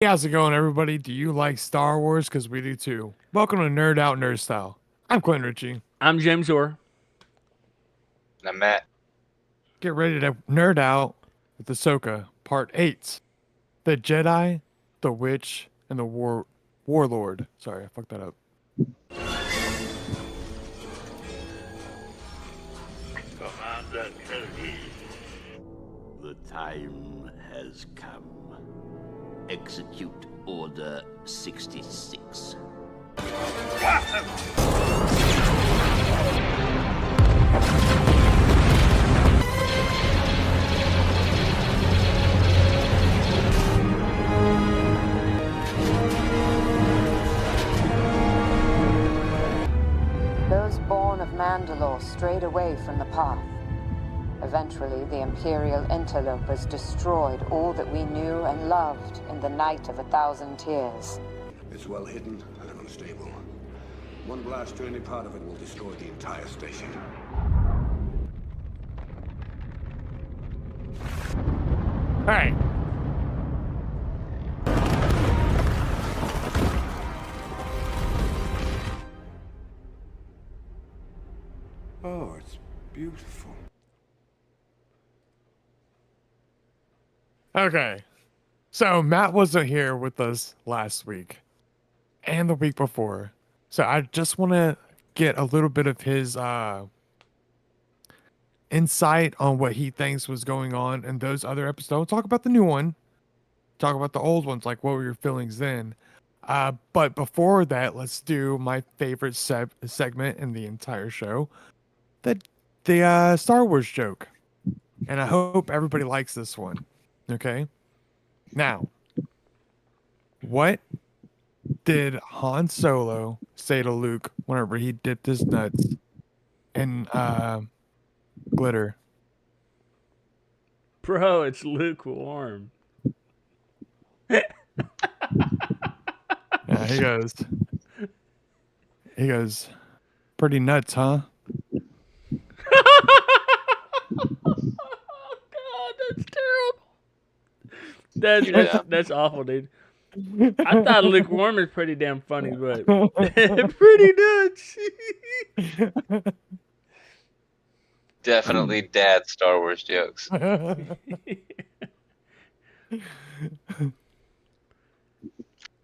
How's it going, everybody? Do you like Star Wars? Because we do too. Welcome to Nerd Out Nerd Style. I'm Quentin Ritchie. I'm James Orr. And I'm Matt. Get ready to nerd out with Ahsoka Part 8. The Jedi, the Witch, and the Warlord. Sorry, I fucked that up. Commander Kelly. The time has come. Execute Order 66. Those born of Mandalore strayed away from the path. Eventually, the Imperial interlopers destroyed all that we knew and loved in the Night of 1,000 Tears. It's well hidden and unstable. One blast to any part of it will destroy the entire station. Alright. Oh, it's beautiful. Okay. So, Matt wasn't here with us last week and the week before. So, I just want to get a little bit of his insight on what he thinks was going on in those other episodes. Don't talk about the new one. Talk about the old ones, like what were your feelings then. But before that, let's do my favorite segment in the entire show, the Star Wars joke. And I hope everybody likes this one. Okay. Now, what did Han Solo say to Luke whenever he dipped his nuts in glitter? Bro, it's lukewarm. Yeah, he goes, pretty nuts, huh? Oh God, that's terrible. That's awful, dude. I thought lukewarm is pretty damn funny, but pretty nuts. Definitely dad Star Wars jokes. Hey,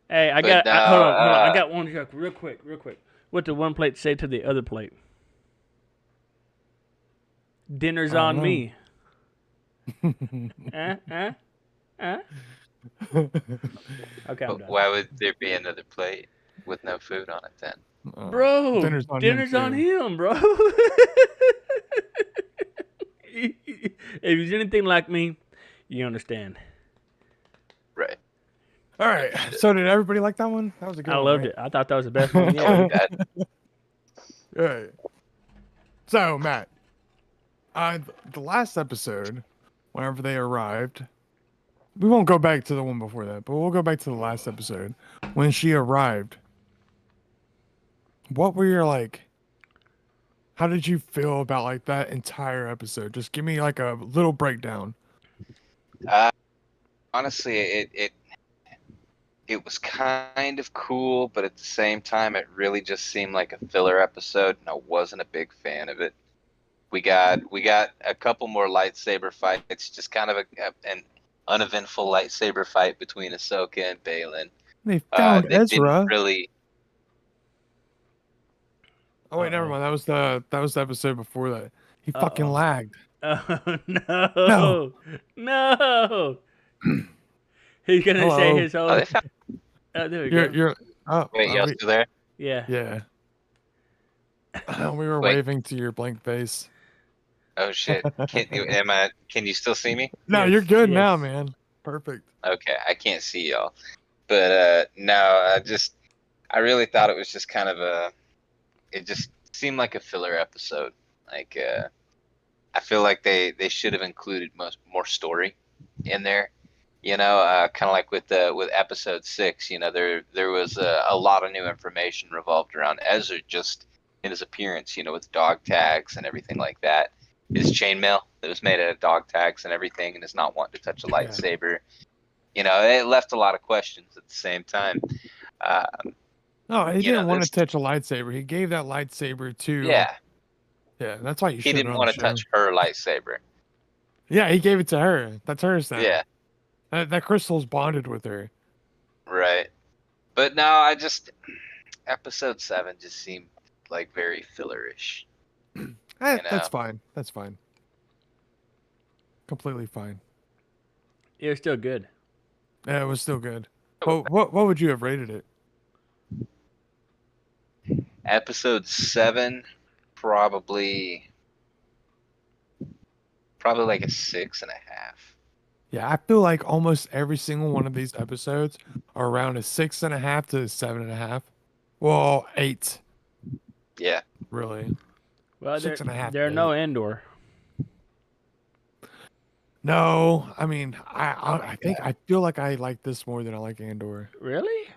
hold on. I got one joke, real quick. What did one plate say to the other plate? Dinner's on me. Okay, I'm done. Why would there be another plate with no food on it then? Bro, dinner's on him, bro. If he's anything like me, you understand. Right. All right. So did everybody like that one? That was a good I one. loved it. I thought that was the best one yet. All right. So, Matt, the last episode, whenever they arrived, we won't go back to the one before that, but we'll go back to the last episode. When she arrived, what were your, how did you feel about, that entire episode? Just give me, a little breakdown. Honestly, it was kind of cool, but at the same time, it really just seemed like a filler episode, and I wasn't a big fan of it. We got a couple more lightsaber fights, just kind of an uneventful lightsaber fight between Ahsoka and Balin. They found they Ezra. didn't really. Oh wait, never mind. That was the episode before that. He fucking lagged. Oh no! He's gonna say his whole. Oh, they found... there we go. You're. Oh, Wait, y'all still there? Yeah. Yeah. We were waving to your blank face. Oh shit! Can you still see me? No, Yes, you're good yes. now, man. Perfect. Okay, I can't see y'all, but no, I really thought it was just kind of it just seemed like a filler episode. I feel like they should have included more story in there. Kind of like with episode 6. There was a lot of new information revolved around Ezra just in his appearance. With dog tags and everything like that. His chainmail that was made out of dog tags and everything, and is not wanting to touch a lightsaber. it left a lot of questions at the same time. No, he You know, didn't want to this, touch a lightsaber. He gave that lightsaber to. yeah, Yeah, that's why you he should didn't on the want to show. touch her lightsaber. Yeah, he gave it to her. That's hers now. Yeah, That crystal's bonded with her. right. But no, episode 7 just seemed like very fillerish. That's fine. That's fine. Completely fine. It was still good. Yeah, it was still good. What would you have rated it? Episode 7, probably like a 6.5. Yeah, I feel like almost every single one of these episodes are around a 6.5 to 7.5. Well, 8, Yeah. really. Well, 6.5. there are no Endor. No, I mean, I think I feel like I like this more than I like Andor. Really?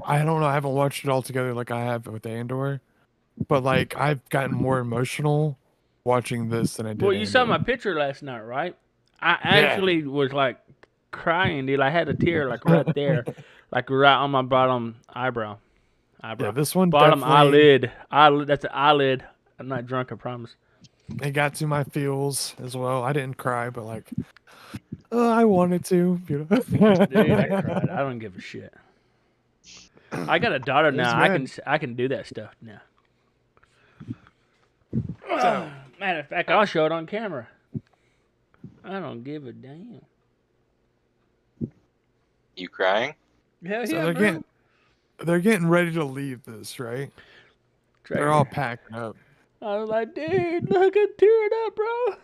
I don't know. I haven't watched it all together like I have with Andor, but like I've gotten more emotional watching this than I did. Well, you saw Andor. my picture last night, right? I Yeah. actually was like crying, dude. I had a tear like right there, like right on my bottom eyebrow. Yeah, this one Bottom definitely eyelid. That's an eyelid. I'm not drunk, I promise. it got to my feels as well. I didn't cry, but like I wanted to. You know? Dude, I cried. I don't give a shit. I got a daughter now. I can do that stuff now. So, Matter of fact, I'll show it on camera. I don't give a damn. You crying? Hell so yeah, bro. they're getting ready to leave this, right? They're all packing up. I was like, dude, look, I'm tearing up, bro.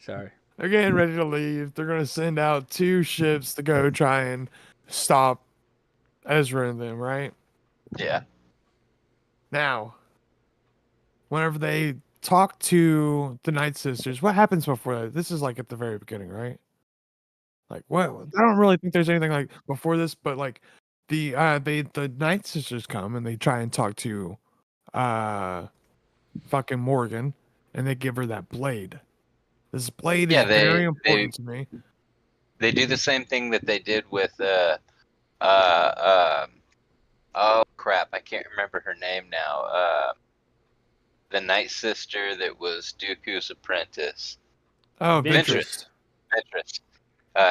Sorry. They're getting ready to leave. They're gonna send out 2 ships to go try and stop Ezra and them, right? Yeah. Now, whenever they talk to the Night Sisters, what happens before that? This is like at the very beginning, right? Like, what? I don't really think there's anything like before this, but like the Night Sisters come and they try and talk to fucking Morgan, and they give her that blade. This blade is very important to me. They do the same thing that they did with oh crap, I can't remember her name now. The Night Sister that was Dooku's apprentice. Oh, Ventress. Ventress.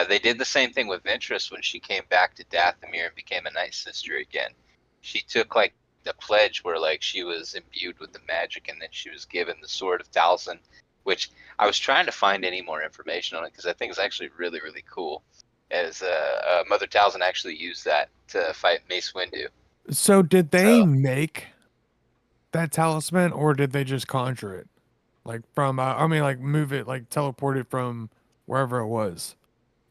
They did the same thing with Ventress when she came back to Dathomir and became a Night Sister again. She took like the pledge where like she was imbued with the magic, and then she was given the Sword of Talzin, which I was trying to find any more information on it because I think it's actually really, really cool. As Mother Talzin actually used that to fight Mace Windu. So did they make that talisman, or did they just conjure it? Like from, I mean, like move it, like teleport it from wherever it was.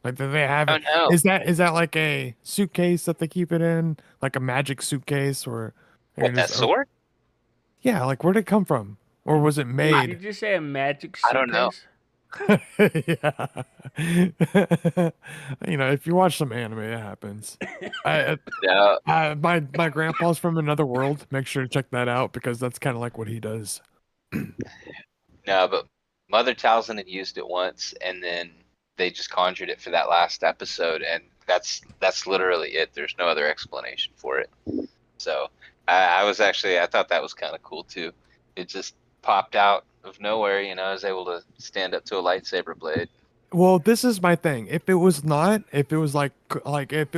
Like, do they have it? Oh no! Is that like a suitcase that they keep it in, like a magic suitcase, or What, that sword? Yeah, like where'd it come from, or was it Did made? you just say a magic suitcase? I don't know. Yeah. You know, if you watch some anime, it happens. No. My grandpa's from another world. Make sure to check that out because that's kind of like what he does. No, but Mother Talzin had used it once, and then they just conjured it for that last episode, and that's literally it. There's no other explanation for it. So I thought that was kind of cool too. It just popped out of nowhere, I was able to stand up to a lightsaber blade. Well, this is my thing. If it was like if it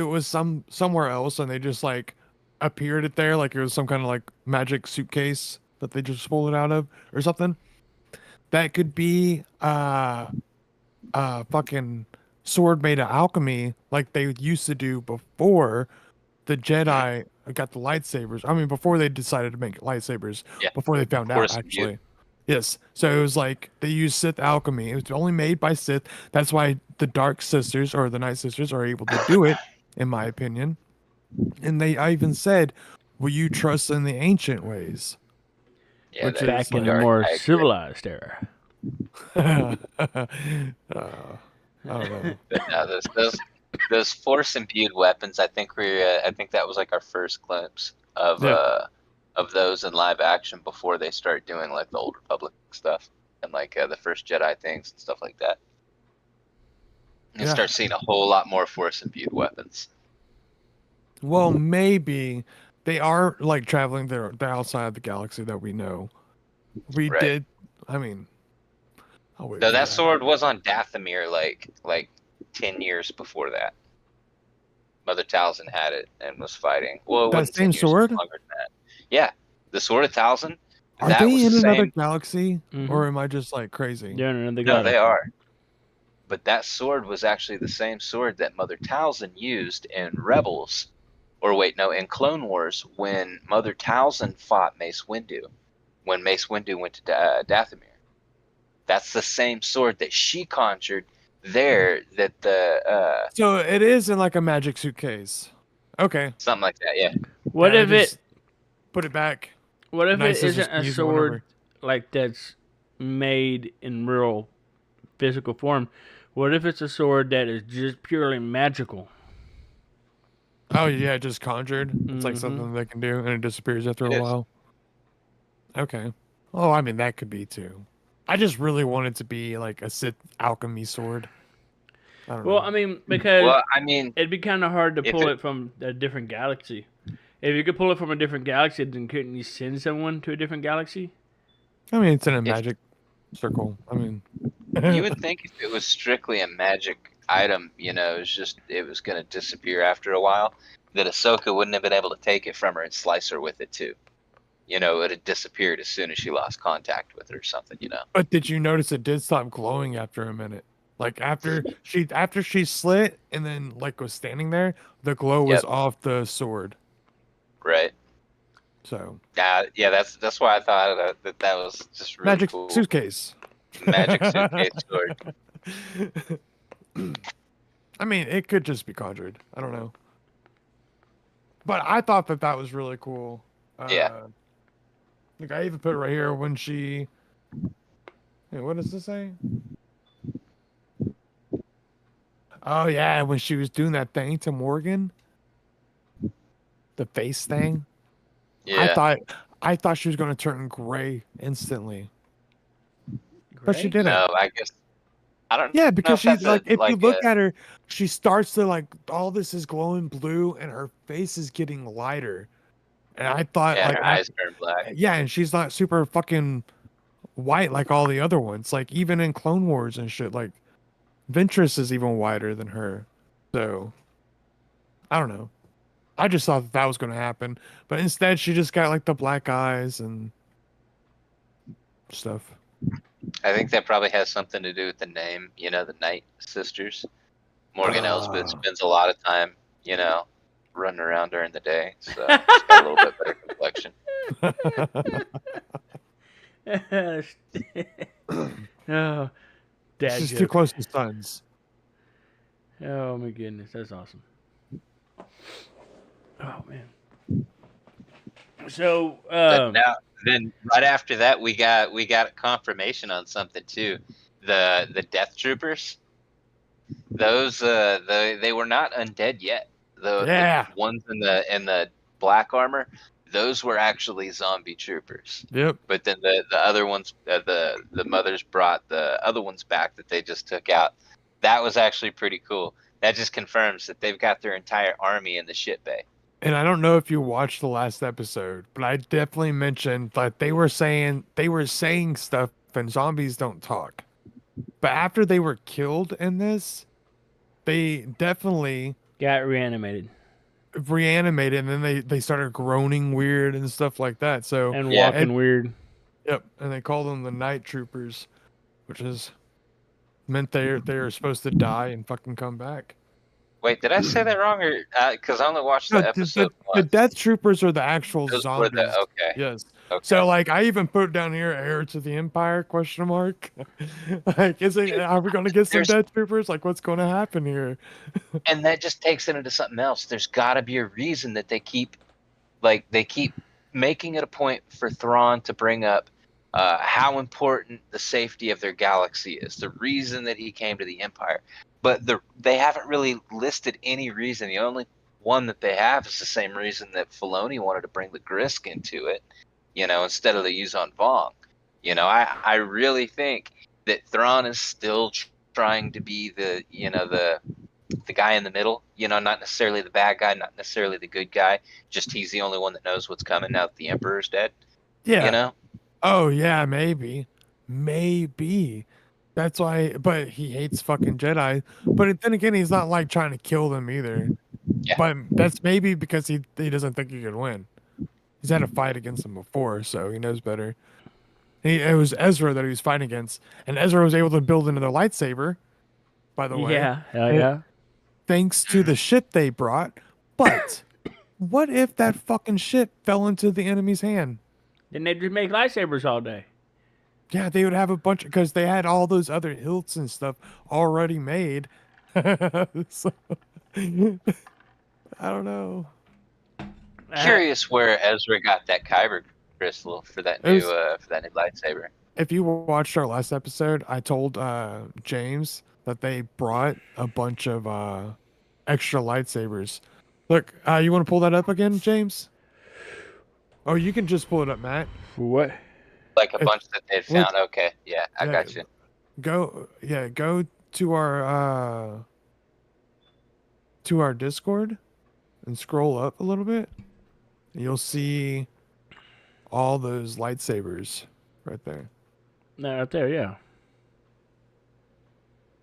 was somewhere else and they just like appeared it there, like it was some kind of like magic suitcase that they just pulled it out of or something, that could be fucking sword made of alchemy like they used to do before the Jedi got the lightsabers. I mean, before they decided to make lightsabers, Yeah. before they found out, actually. Yes. So it was like they used Sith alchemy. It was only made by Sith. That's why the Dark Sisters or the Night Sisters are able to do it, in my opinion. And I even said, "Will you trust in the ancient ways?" Yeah, Which that is Back is in the dark. more I agree. civilized era. I don't know. But no, those force imbued weapons. I think that was like our first glimpse of Yeah. those in live action before they start doing like the Old Republic stuff. like the first Jedi things and stuff like that. And Yeah. start seeing a whole lot more force imbued weapons. Well, maybe they are like traveling the outside of the galaxy that we know. We Right. did. I mean, I'll wait Though for that sword was on Dathomir like 10 years before that. Mother Talzin had it and was fighting. Well, it That wasn't same 10 years, sword? longer than that. Yeah, the Sword of Talzin. Are That they was in the another same. galaxy, Mhm. or am I just like crazy? They're in another No, they galaxy. are. But that sword was actually the same sword that Mother Talzin used in Rebels. Or wait, no, in Clone Wars when Mother Talzin fought Mace Windu. When Mace Windu went to Dathomir. That's the same sword that she conjured there that the So it is in like a magic suitcase. Okay. something like that, yeah. What Yeah, if they it? just put it back. What if Nice it as just isn't a use it whenever. sword like that's made in real physical form? What if it's a sword that is just purely magical? Oh yeah, just conjured. It's like Mhm. something they can do, and it disappears after It a is. while. Okay. Oh, I mean that could be too. I just really want it to be like a Sith alchemy sword. I don't Well, know. I mean, because Well, I mean, it'd be kind of hard to if pull it- it from a different galaxy. If you could pull it from a different galaxy, then couldn't you send someone to a different galaxy? I mean, it's in a if magic circle. I mean, you would think if it was strictly a magic item, it was going to disappear after a while, that Ahsoka wouldn't have been able to take it from her and slice her with it too. It had disappeared as soon as she lost contact with her or something. but did you notice it did stop glowing after a minute? Like after she slit and then like was standing there, the glow was Yep. off the sword. Right. So Yeah, that's why I thought that was just really magic cool. suitcase. Magic suitcase sword. I mean, it could just be conjured. I don't know. But I thought that was really cool. Yeah. Like I even put it right here when she. Hey, what does this say? Oh yeah, when she was doing that thing to Morgan, the face thing. Yeah. I thought she was going to turn gray instantly, but she Gray? didn't. No, I guess I don't Yeah, know because if she's that's like, if you look a at her, she starts to like all this is glowing blue, and her face is getting lighter. And I thought, yeah, like, her eyes turn black. yeah, and she's not super fucking white like all the other ones. Like even in Clone Wars and shit, like Ventress is even whiter than her. So I don't know. I just thought that was going to happen, but instead she just got like the black eyes and stuff. I think that probably has something to do with the name, the Night Sisters. Morgan Elsbeth spends a lot of time, running around during the day, so she's got a little bit better complexion. Oh, dad She's too joke. close to sons. Oh my goodness, that's awesome. Oh man. So, But then right after that, we got confirmation on something too. The Death Troopers. Those they were not undead yet. Yeah. The ones in the black armor, those were actually zombie troopers. Yep. But then the other ones, the mothers brought the other ones back that they just took out. That was actually pretty cool. That just confirms that they've got their entire army in the ship bay. And I don't know if you watched the last episode, but I definitely mentioned that they were saying stuff and zombies don't talk. But after they were killed in this, they definitely got reanimated reanimated and then they started groaning weird and stuff like that. So and Yeah. walking weird. yep, and they called them the Night Troopers, which is meant they're supposed to die and fucking come back. Wait, did I say that wrong, or because I only watched No, the episode the once? Death Troopers are the actual Those were zombies. okay. Yes. Okay. So like I even put down here heir to the empire question mark. Like are we gonna get some There's- Death Troopers? Like what's gonna happen here? And that just takes it into something else. There's got to be a reason that they keep making it a point for Thrawn to bring up how important the safety of their galaxy is. The reason that he came to the Empire, but they haven't really listed any reason. The only one that they have is the same reason that Filoni wanted to bring the Grisk into it, instead of the Yuzon Vong. You know, I really think that Thrawn is still trying to be the the guy in the middle. You know, not necessarily the bad guy, not necessarily the good guy. Just he's the only one that knows what's coming now that the Emperor's dead. Yeah. You know. Oh yeah, maybe. Maybe. That's why but he hates fucking Jedi. But then again, he's not like trying to kill them either. Yeah. But that's maybe because he doesn't think he can win. He's had a fight against them before, so he knows better. It was Ezra that he was fighting against, and Ezra was able to build another lightsaber, by the way. Yeah, hell eh, yeah. Thanks to the ship they brought. But what if that fucking ship fell into the enemy's hand? Then they just make lightsabers all day. Yeah, they would have a bunch because they had all those other hilts and stuff already made. So, I don't know. Curious where Ezra got that kyber crystal for that It was- new lightsaber. If you watched our last episode, I told James that they brought a bunch of extra lightsabers. Look, you want to pull that up again, James? Oh, you can just pull it up, Matt. What? Like a It's- bunch that they look- found. Okay, yeah, I Yeah, got you. Go to our Discord and scroll up a little bit. And you'll see all those lightsabers right there. No, right there, yeah.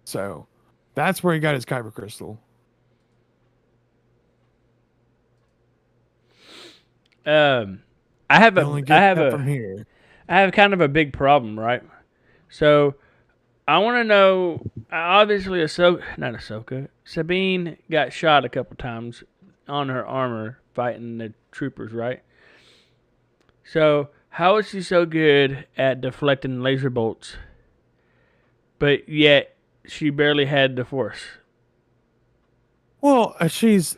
So that's where he got his kyber crystal. I have You only a, get I have that a, from here. I have kind of a big problem, right? So, I want to know. Obviously, not Ahsoka. Sabine got shot a couple times on her armor fighting the troopers, right? So, how is she so good at deflecting laser bolts, but yet she barely had the Force? Well, she's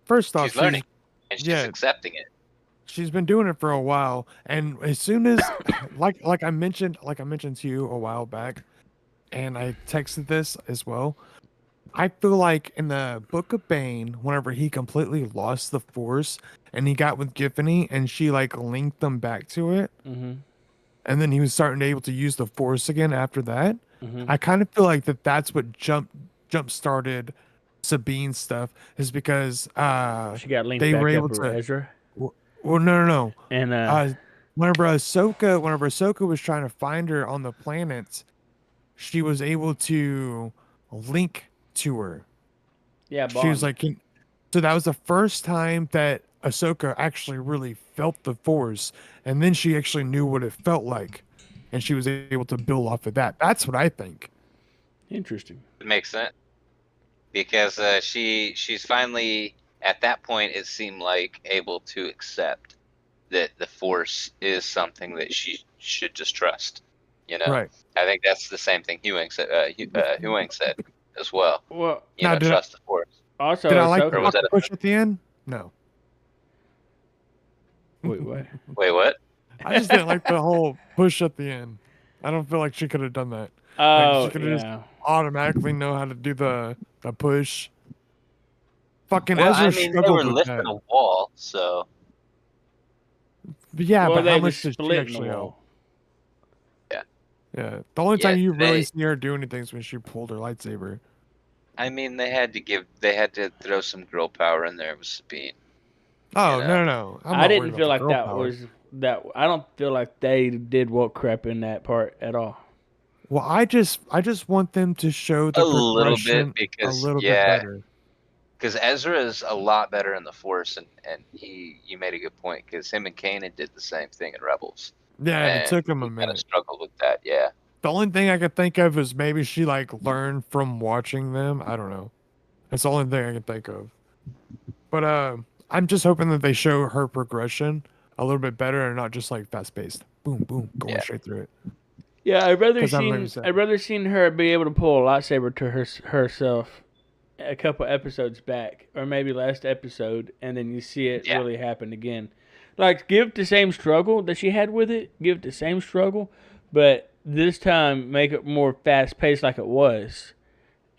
first off, She's learning, and she's yeah. accepting it. She's been doing it for a while, and as soon as like I mentioned to you a while back, and I texted this as well. I feel like in the Book of Bane, whenever he completely lost the Force and he got with Giffany and she like linked them back to it, Mm-hmm. and then he was starting to able to use the Force again after that. Mm-hmm. I kind of feel like that's what jump started Sabine's stuff is because She got linked they back were up able with to. Ezra, Well, no. and Whenever Ahsoka was trying to find her on the planets, she was able to link to her. yeah, She was like, so that was the first time that Ahsoka actually really felt the Force, and then she actually knew what it felt like, and she was able to build off of that. That's what I think. interesting. It makes sense because she's finally at that point. It seemed like able to accept that the Force is something that she should just trust. You know, Right. I think that's the same thing Huang said. Huang said as well. Well, You Now, know, did I- trust the Force. also, Did I like Ahsoka- the was that fucking push at the end? No. Wait, what? Wait, what? I just didn't like the whole push at the end. I don't feel like she could have done that. Oh, she could've just- yeah. Automatically know how to do the push. Fucking Well, Ezra I mean, they struggled were with lifting that. a wall, so But yeah, well, but they how were much did she splitting the actually help? wall. Yeah, the only time Yeah, you really they- see her do anything is when she pulled her lightsaber. I mean, they had to throw some girl power in there with Sabine. Oh You no, know? no! I'm I not didn't worried feel about like the girl that power. was that. I don't feel like they did woke crap in that part at all. Well, I just want them to show the A little progression bit because a little bit yeah, better. because Ezra is a lot better in the Force, and you made a good point because him and Kanan did the same thing in Rebels. Yeah, and it And took him a he kind of minute. struggled with that. Yeah, The only thing I could think of is maybe she like learned from watching them. I don't know. That's the only thing I can think of. But I'm just hoping that they show her progression a little bit better and not just like fast paced. Boom, boom, going Yeah. straight through it. Yeah, I'd rather 'Cause I'm like you said. seen her be able to pull a lightsaber to herself a couple episodes back, or maybe last episode, and then you see it Yeah. really happen again. Like, give the same struggle that she had with it, give it the same struggle, but this time make it more fast paced like it was.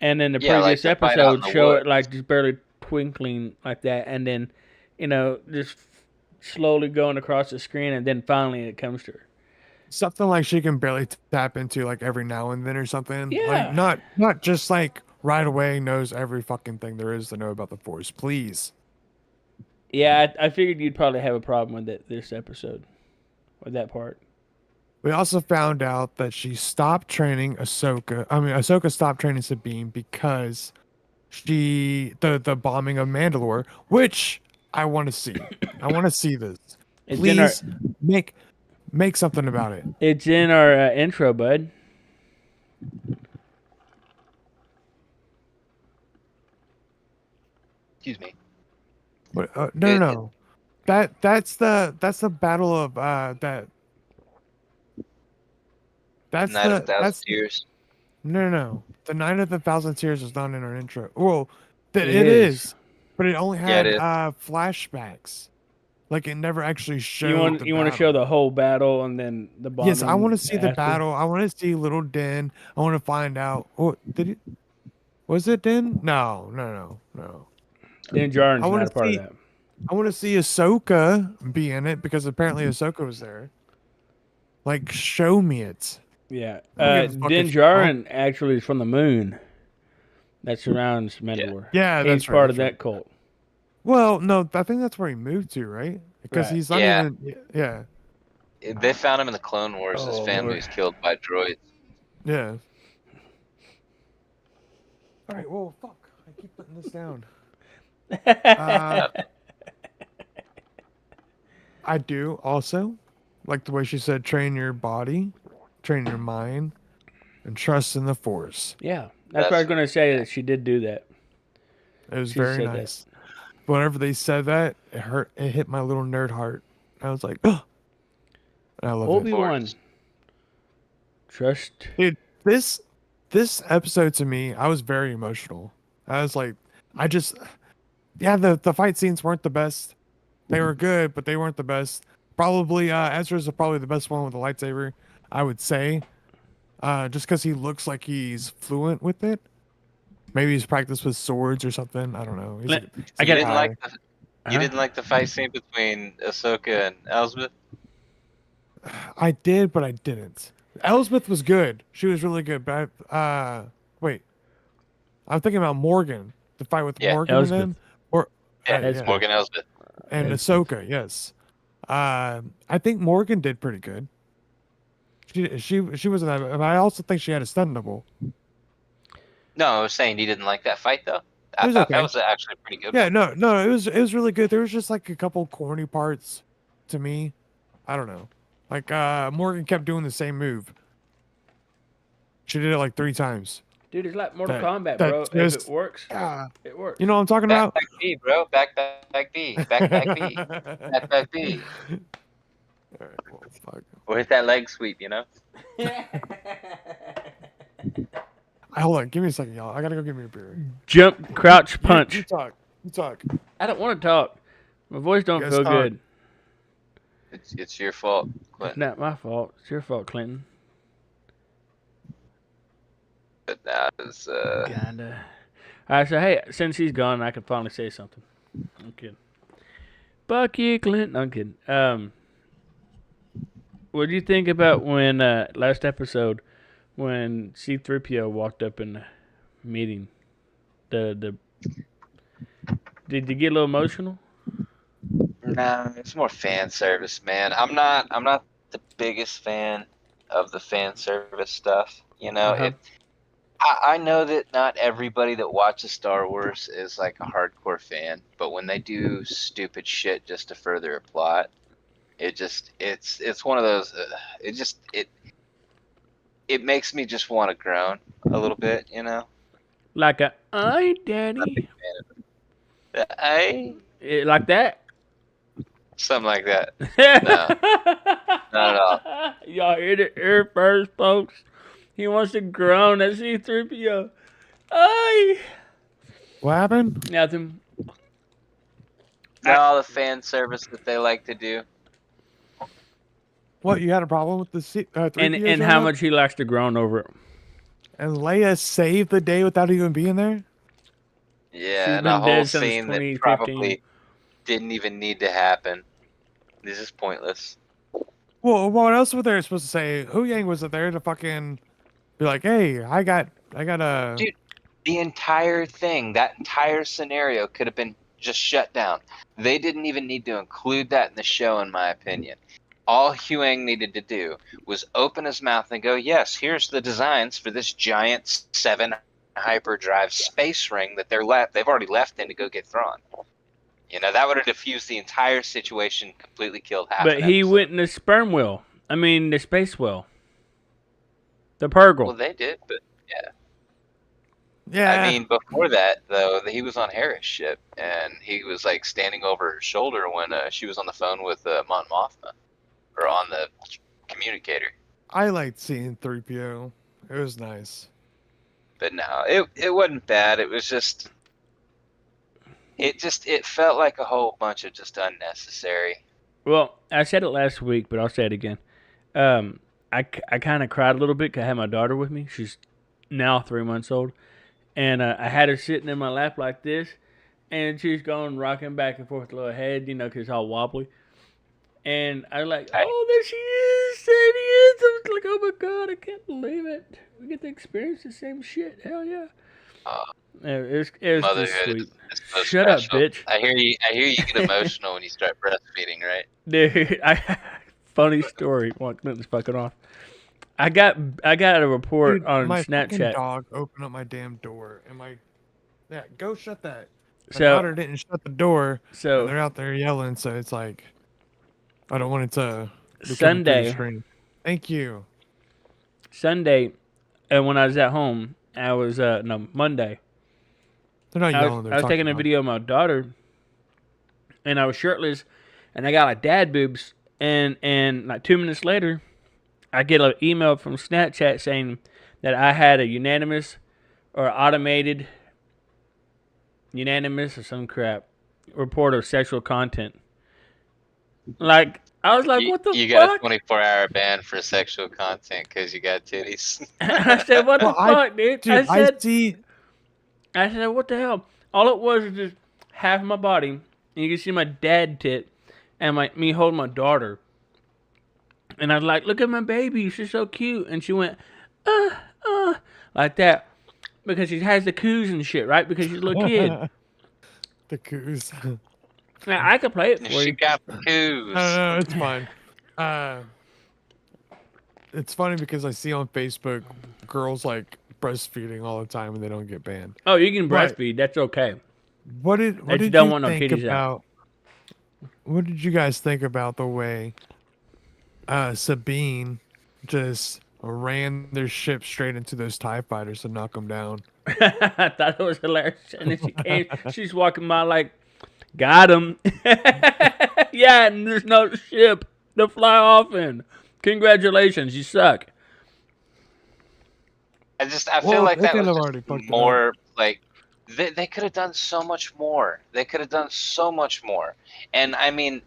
And then the Yeah, like previous the fight out in episode the show it woods. like just barely twinkling like that, and then, just slowly going across the screen, and then finally it comes to her. something like she can barely tap into like every now and then or something. Like Yeah. not just like right away knows every fucking thing there is to know about the Force. Please. Yeah, I figured you'd probably have a problem with this episode, with that part. We also found out that she stopped training Ahsoka. I mean, Ahsoka stopped training Sabine because the bombing of Mandalore, which I want to see. I want to see this. It's in our Please make something about it. it's in our intro, bud. Excuse me. But, no. That's the battle of that's Night of a the Thousand that's Tears. no. The Night of the Thousand Tears is not in our intro. Well, that It it is. is, but it only Yeah, it had is. flashbacks. Like it never actually showed. You want the you want to battle. show the whole battle and then the bombing? Yes, I want to see the after? battle. I want to see Little Din. I want to find out. Oh, did it? Was it Din? No. Then I Jaren's want not a to part see. of that. I want to see Ahsoka be in it because apparently Ahsoka was there. Like, show me it. Yeah. I don't give a fuck Din if- Djarin actually is from the moon that surrounds Mandalore. Yeah, He's that's right, part of that's that cult. Well, no, I think that's where he moved to, right? Because Right. he's not Yeah. even. Yeah, They found him in the Clone Wars. His Oh, family Lord. was killed by droids. yeah. All right. Well, fuck. I keep putting this down. I do also like the way she said, "Train your body, train your mind, and trust in the Force." Yeah, that's what I was going to say. That she did do that. It was She very said that. nice. Whenever they said that, it hurt. It hit my little nerd heart. I was like, "Oh!" I love it. Obi-Wan. Trust. Dude, this episode to me, I was very emotional. I was like, the fight scenes weren't the best. They were good, but they weren't the best. Probably Ezra's probably the best one with the lightsaber, I would say. Just because he looks like he's fluent with it. Maybe he's practiced with swords or something. I don't know. Let- He's I You got- didn't like the, Huh? you didn't like the fight scene between Ahsoka and Elsbeth? I did, but I didn't. Elsbeth was good. She was really good. But wait, I'm thinking about Morgan. The fight with Yeah, Morgan Elsbeth. and them, or Yeah, That's it's Morgan Elsbeth. and Elsbeth. Ahsoka. Yes, I think Morgan did pretty good. She wasn't that, but I also think she had a stun double. No, I was saying you didn't like that fight though. I It was thought okay. that was actually a pretty good. Yeah, no, it was really good. There was just like a couple corny parts to me. I don't know. Like Morgan kept doing the same move. She did it like 3 times. Dude, it's like Mortal That- Kombat, that bro. If just- it works, Ah, it works. you know what I'm talking about? Back B, bro. Back B. Back B. Back B. All right, well, fuck. Or hit that leg sweep, you know? Hold on, give me a second, y'all. I gotta go get me a beer. Jump, crouch, You punch. talk. You talk. I don't want to talk. My voice don't Yes, feel talk. good. It's your fault, It's Clinton. not my fault. It's your fault, Clinton. But that is Kinda. All right, so hey, since he's gone, I can finally say something. I'm kidding. Fuck you, Clinton. I'm kidding. What do you think about when last episode when C-3PO walked up in the meeting? The did you get a little emotional? nah, it's more fan service, man. I'm not the biggest fan of the fan service stuff. You know, Uh-huh. I know that not everybody that watches Star Wars is like a hardcore fan, but when they do stupid shit just to further a plot, it's one of those. It makes me just want to groan a little bit, you know. Like a, "Aye, daddy," like that. Something like that. Not at all. Y'all heard it here first, folks. He wants to groan at C-3PO. Aye. What happened? Nothing. All the fan service that they like to do. What, you had a problem with the 3PO And how showing up? much he likes to groan over it. And Leia saved the day without even being there? Yeah, She's and been a whole dead since scene that 2015. probably didn't even need to happen. This is pointless. Well, what else were they supposed to say? Hu Yang wasn't there to fucking be like, hey, I got a. Dude, the entire thing, that entire scenario could have been just shut down. They didn't even need to include that in the show, in my opinion. All Huang needed to do was open his mouth and go, yes, here's the designs for this giant 7 hyperdrive space ring that they've already left in to go get Thrawn. You know, that would have diffused the entire situation, completely killed half But an he episode. went in the sperm wheel. I mean, the space wheel. The Purgle. Well, they did, but yeah. Yeah. I mean, before that, though, he was on Hera's ship, and he was, like, standing over her shoulder when she was on the phone with Mon Mothma, or on the communicator. I liked seeing 3PO. It was nice. But no, it wasn't bad. It was just, it felt like a whole bunch of just unnecessary. Well, I said it last week, but I'll say it again. I kind of cried a little bit because I had my daughter with me. She's now 3 months old. And I had her sitting in my lap like this. And she's going rocking back and forth with her little head, because it's all wobbly. And I was like, oh, there she is. There she is. I was like, oh my God, I can't believe it. We get to experience the same shit. Hell yeah. It was Motherhood just sweet. is so Shut up, special. bitch. I hear you get emotional when you start breastfeeding, right? Dude, funny story. Well, let's fucking off. I got a report Dude, on my fucking Snapchat. dog opened up my damn door, and go shut that. My So- daughter didn't shut the door. So- and they're out there yelling, so it's like I don't want it to be coming through the Sunday. screen. Thank you. Sunday, and when I was at home, I was Monday. They're not I yelling. was, They're I was talking taking a about- video of my daughter, and I was shirtless, and I got like dad boobs, and like 2 minutes later, I get an email from Snapchat saying that I had a unanimous or automated unanimous or some crap report of sexual content. Like, I was like, what the you got a fuck? 24-hour ban for sexual content because you got titties. I said, what Well, the fuck, dude? Dude, I said, what the hell? All it was just half of my body, and you can see my dad tit, and me holding my daughter. And I was like, look at my baby, she's so cute. And she went, like that. Because she has the coos and shit, right? Because she's a little kid. the coos. Now, I could play it for She you. got the coos. No, it's fine. It's funny because I see on Facebook girls like breastfeeding all the time and they don't get banned. Oh, you can Right. breastfeed. That's okay. What did just you don't want no think titties about? What did you guys think about the way Sabine just ran their ship straight into those TIE fighters to knock them down? I thought it was hilarious. And then she came, she's walking by like, got him. Yeah, and there's no ship to fly off in. Congratulations, you suck. I Well, feel like they that could was have just already fucked it more like they could have done so much more. They could have done so much more. And I mean,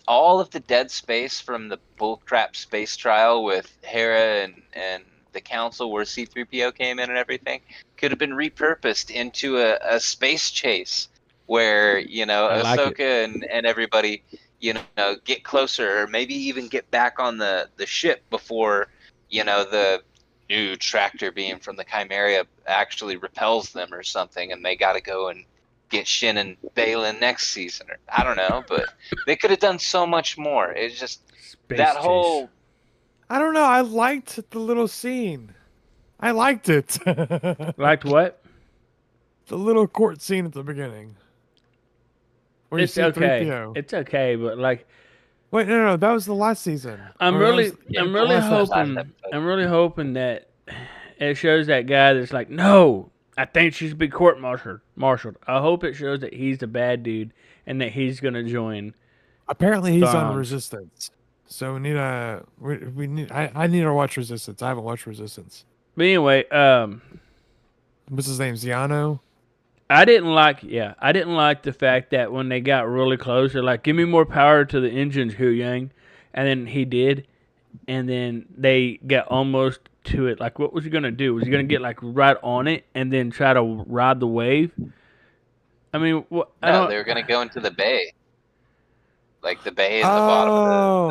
all of the dead space from the bullcrap space trial with Hera and the council where C-3PO came in and everything could have been repurposed into a space chase where, I like it. Ahsoka and everybody, get closer or maybe even get back on the ship before, the new tractor beam from the Chimera actually repels them or something, and they got to go and get Shin and Balin next season. Or I don't know, but they could have done so much more. It's just Space that chase. whole. I don't know. I liked the little scene. I liked it. Liked what? The little court scene at the beginning. Where you It's see okay. 3PO. It's okay, but like, Wait, no, that was the last season. I'm Or that really, was- I'm the really last hoping, episode. I'm really hoping that it shows that guy that's like, no, I think she should be court-martialed. I hope it shows that he's the bad dude and that he's gonna join. Apparently, he's on Thrawn. Resistance. So we need we need. I need to watch Resistance. I haven't watched Resistance. But anyway, What's his name? Ziano. I didn't like the fact that when they got really close, they're like, give me more power to the engines, Hu Yang. And then he did. And then they got almost to it. Like, what was he going to do? Was he going to get, like, right on it and then try to ride the wave? I mean, No, they were gonna go into the bay. Like the bay is the bottom of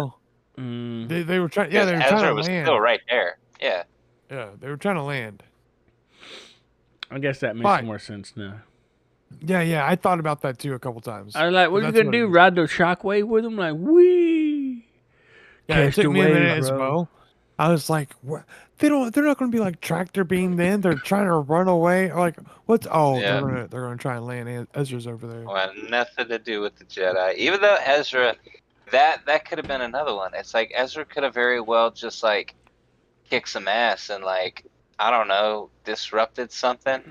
Oh, They were trying. Yeah, Because they were trying Ezra to was land. still right there. Yeah. Yeah, they were trying to land. I guess that makes But- more sense now. Yeah, I thought about that too a couple times. I was like, But what are you that's gonna it do? is. Ride the shockwave with him? Like, wee. Yeah, it Catch took the me a wave, minute as bro. well. I was like, what? They're not going to be like tractor beam. Then they're trying to run away. Or like, what's? Oh, Yeah. they're gonna try and land. Ezra's over there. Well, nothing to do with the Jedi. Even though Ezra, that could have been another one. It's like Ezra could have very well just like kicked some ass and like I don't know disrupted something.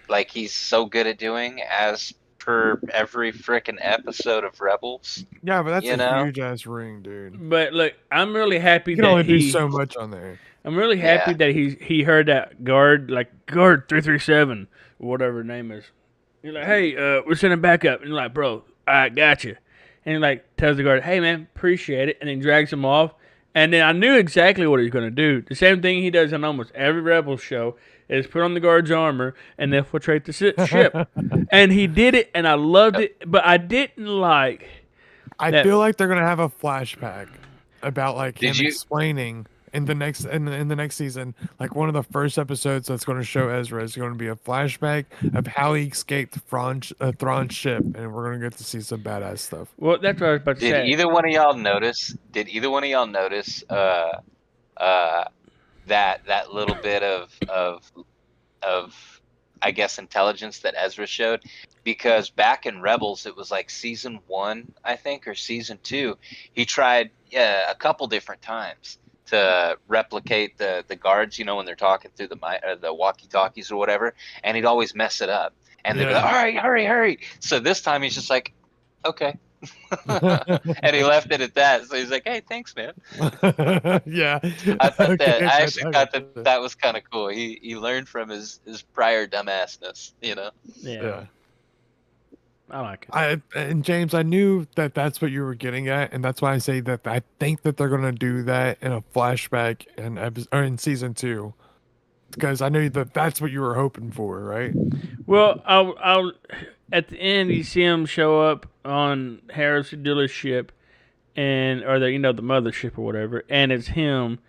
Like he's so good at doing as per every freaking episode of Rebels. Yeah, but that's You a know? huge ass ring, dude. But look, I'm really happy You can that only do he. so much on there. I'm really happy Yeah. that he heard that guard 337 or whatever her name is. He's like, hey, we're sending backup, and you're like, bro, I got you. And he like tells the guard, hey man, appreciate it, and then drags him off. And then I knew exactly what he was gonna do. The same thing he does on almost every Rebels show is put on the guard's armor and infiltrate the ship. And he did it, and I loved it, but I didn't like. I That- feel like they're gonna have a flashback about like Did him you- explaining in the next season, like one of the first episodes that's going to show Ezra is going to be a flashback of how he escaped Thrawn's ship, and we're going to get to see some badass stuff. Well, that's what I was about to Did say. either one of y'all notice? That little bit of I guess intelligence that Ezra showed? Because back in Rebels, it was like season 1, I think, or season 2. He tried a couple different times to replicate the guards, you know, when they're talking through the walkie-talkies or whatever, and he'd always mess it up. And they'd be like, all right, hurry. So this time he's just like, okay. And he left it at that. So he's like, hey, thanks, man. Yeah, I thought Okay, that I actually thought got that was kind of cool. He learned from his prior dumbassness, you know. Yeah, I like it. And James, I knew that that's what you were getting at, and that's why I say that I think that they're gonna do that in a flashback in season 2, because I knew that that's what you were hoping for, right? Well, I'll at the end you see him show up on Harris Dilla's ship, or the mothership or whatever, and it's him,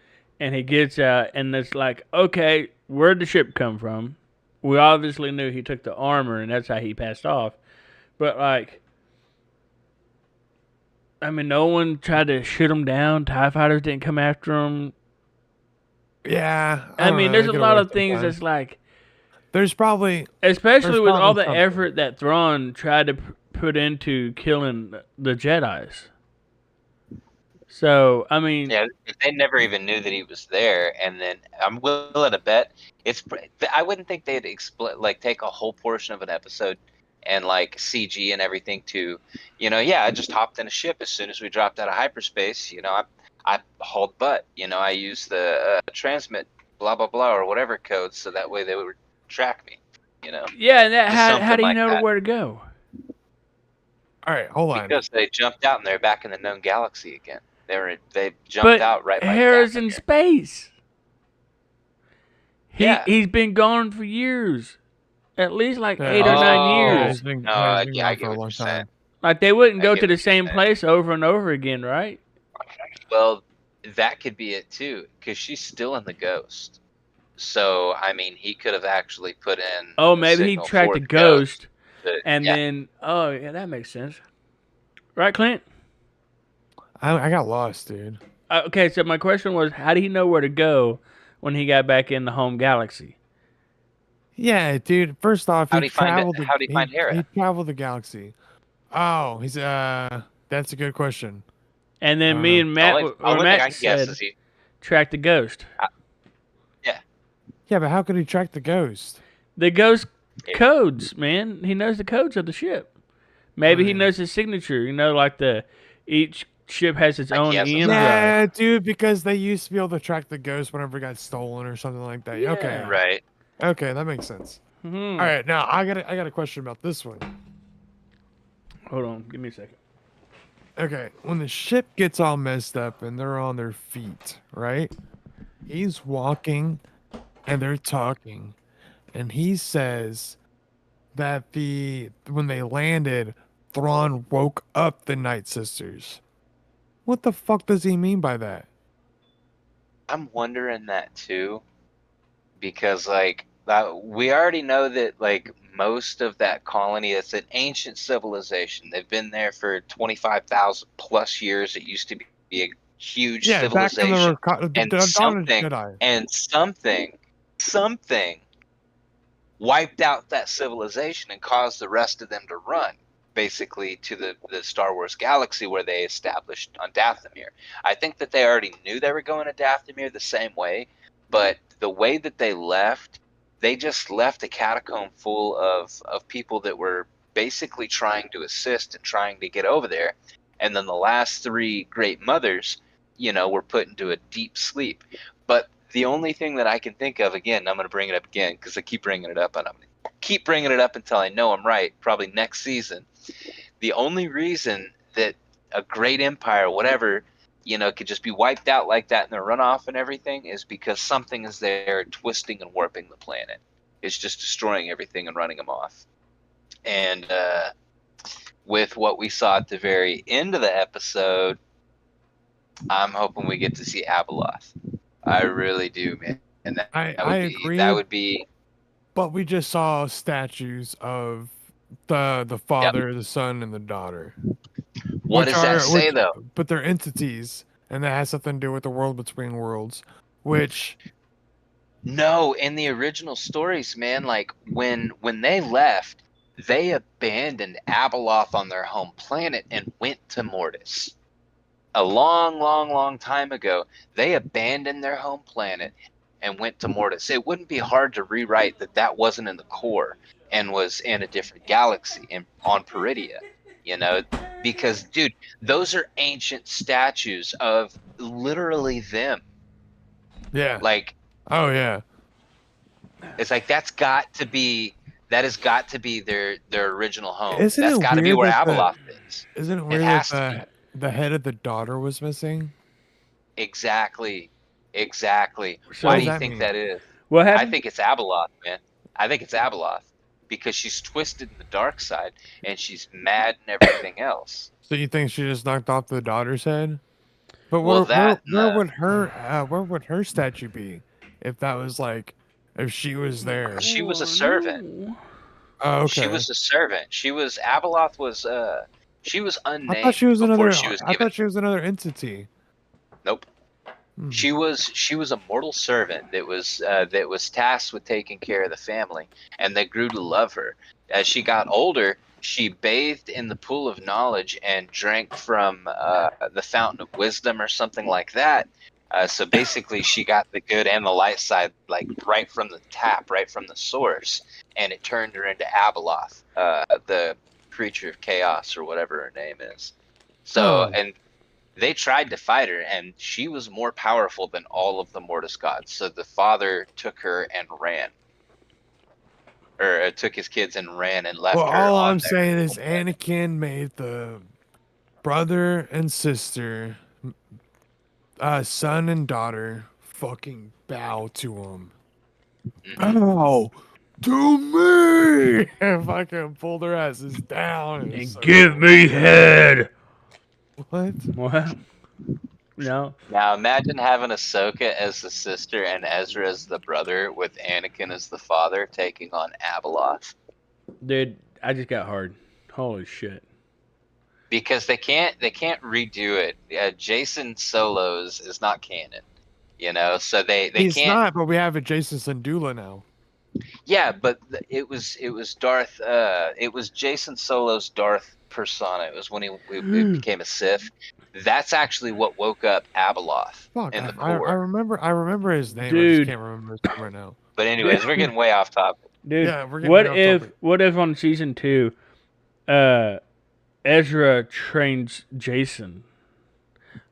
and he gets out, and it's like, okay, where'd the ship come from? We obviously knew he took the armor, and that's how he passed off. But like, I mean, no one tried to shoot him down. TIE fighters didn't come after him. Yeah, I don't mean, know, there's they a get lot away of things sometimes. that's like, There's probably especially with all the probably something. effort that Thrawn tried to put into killing the Jedis. So, I mean, Yeah, they never even knew that he was there, and then I'm willing to bet I wouldn't think they'd take a whole portion of an episode and like CG and everything to, I just hopped in a ship as soon as we dropped out of hyperspace. I hauled butt. I used the transmit blah blah blah or whatever code, so that way they would track me. yeah, and Just how do you something know like that. where to go? all right. Hold on. Because they jumped out and they're back in the known galaxy again. They jumped But out right. Hera's in space. Yeah. He's been gone for years, at least like Yeah. 8 or 9 Oh. years. He's been, No, yeah, I he's been get- gone I for get a what long you're saying. time. Like they wouldn't I go get to the what you're same saying. place over and over again, right? Well, that could be it too, because she's still in the ghost. So I mean, he could have actually put in. Oh, a maybe he signal tracked for the ghost, and yeah. then that makes sense, right, Clint? I got lost, dude. Okay, so my question was, how did he know where to go when he got back in the home galaxy? Yeah, dude. First off, How'd he find it? traveled. How'd he find Hera? He traveled the galaxy. Oh, he's That's a good question. And then I me don't and The Matt, only or thing Matt I can guess said, is he. track the ghost. Yeah, but how could he track the ghost? The ghost Yeah. codes, man. He knows the codes of the ship. Maybe he Right. knows his signature. Like each ship has its Like own he has a EM sign. drive. Yeah, dude, because they used to be able to track the ghost whenever it got stolen or something like that. Yeah. Okay, Right. okay, that makes sense. Mhm. All right, now I got a question about this one. Hold on, give me a second. Okay, when the ship gets all messed up and they're on their feet, right? He's walking and they're talking, and he says that when they landed, Thrawn woke up the Night Sisters. What the fuck does he mean by that? I'm wondering that too, because like we already know that like most of that colony is an ancient civilization. They've been there for 25,000 plus years. It used to be a huge Yeah, back in civilization, and the Dawn of Jedi. something wiped out that civilization and caused the rest of them to run basically to the Star Wars galaxy where they established on Dathomir. I think that they already knew they were going to Dathomir the same way, but the way that they just left a catacomb full of people that were basically trying to assist and trying to get over there. And then the last three great mothers, were put into a deep sleep. But the only thing that I can think of, again, I'm going to bring it up again because I keep bringing it up, and I'm going to keep bringing it up until I know I'm right, probably next season. The only reason that a great empire, whatever, could just be wiped out like that and then run off and everything is because something is there twisting and warping the planet. It's just destroying everything and running them off. And with what we saw at the very end of the episode, I'm hoping we get to see Abeloth. I really do, man. And I agree. That would be. But we just saw statues of the father, the son, and the daughter. What does that say, though? But they're entities, and that has something to do with the world between worlds. Which No, in the original stories, man, like when they left, they abandoned Abeloth on their home planet and went to Mortis. A long, long, long time ago, they abandoned their home planet and went to Mortis. It wouldn't be hard to rewrite that wasn't in the core and was in a different galaxy on Peridia, because, dude, those are ancient statues of literally them. yeah, Like, oh yeah, it's like that has got to be their original home. Isn't That's it got to be weird where that Abeloth is. isn't it It weird has to that the head of the daughter was missing? Exactly. So Why does do you that think mean? that is? what I happened? think it's Abeloth, man. I think it's Abeloth because she's twisted in the dark side and she's mad and everything else. So you think she just knocked off the daughter's head? But Well, where would her statue be if that was like if she was there? she was a servant. No. Oh, okay. She was a servant. Abeloth was she was I unnamed thought she was before another. she was I given. thought she was another entity. Nope. Hmm. She was a mortal servant that was tasked with taking care of the family, and they grew to love her. As she got older, she bathed in the pool of knowledge and drank from the fountain of wisdom or something like that. So basically, she got the good and the light side, like right from the tap, right from the source, and it turned her into Abeloth, the creature of chaos or whatever her name is. So, Oh. and they tried to fight her, and she was more powerful than all of the Mortis gods. So the father took her and ran, or took his kids and ran and left Well, her. all on I'm there. saying is Anakin made the brother and sister, son and daughter, fucking bow to him. Bow to me! And fucking pull their asses down. It was And so give cool. me head. What? What? No. Now imagine having Ahsoka as the sister and Ezra as the brother, with Anakin as the father, taking on Abeloth. Dude, I just got hard. Holy shit. Because they can't redo it. Jason Solos is not canon, so they He's can't. not, but we have a Jason Sandula now. Yeah, but it was Darth. It was Jason Solo's Darth persona. It was when he became a Sith. That's actually what woke up Abeloth Fuck, in the I core. remember his name. I Dude. just can't remember his name right now. But anyways, we're getting way off topic. Dude, Yeah, we're getting way off topic. what if on season 2, Ezra trains Jason